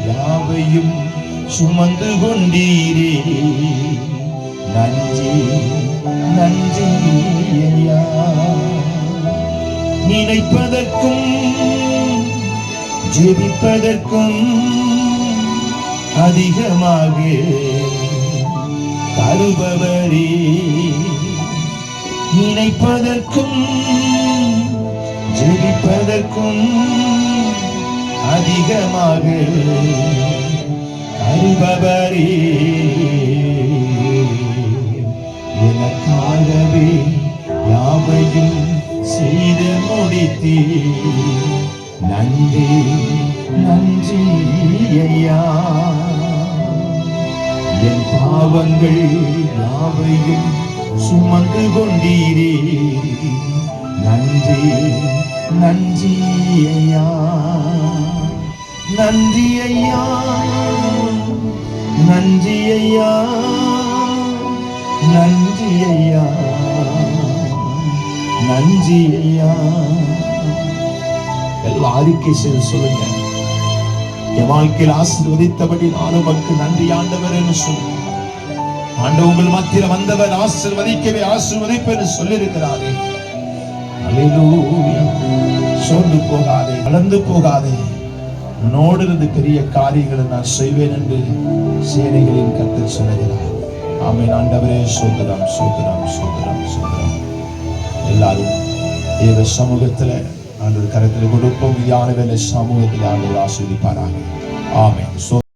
யாவையும் சுமந்து கொண்டீரே. நன்றி நன்றி ஐயா. நினைப்பதற்கும் ஜெபிப்பதற்கும் அதிகமாக தருபவரே. நினைப்பதற்கும் ஜெபிப்பதற்கும் அதிகமாக தருபவரே. எனக்காகவே யாவையும் செய்து முடித்தீர். நன்றி நன்றி ஐயா. என் பாவங்கள் யாவையும் சுமந்து கொண்டீரே. நன்றி நன்றி ஐயா. நன்றி ஐயா. நன்றி ஐயா. நன்றி ஐயா. நன்றி ஐயா. எல்லாம் அறிக்கை செய்து சொல்லுங்க. என் வாழ்க்கையில் ஆசீர்வதித்தபடி நானும் உமக்கு நன்றி ஆண்டவர் என்று சொல்லுங்க. ஆண்டவர் உங்கள் மத்தியில் வந்தவர் ஆசீர்வதிக்கவே ஆசீர்வதிப்பேன் சொல்லியிருக்கிறாரே. அல்லேலூயா. சோர்ந்து போகாதே, கலந்து போகாதே. உன்னோடு இருந்து பெரிய காரியங்களை நான் செய்வேன் என்று சேனைகளின் கர்த்தர் சொல்லுகிறார். ஆமென். ஆண்டவரே சோதரம் சோதரம் சோதரம் சோதரம். எல்லாரும் தேவ சமூகத்தில் ஆண்டவர் கரத்தில் கொடுப்போம். யானை வேலை சமூகத்தில் ஆண்டவர் ஆசீர்வதிப்பாராக. ஆமென்.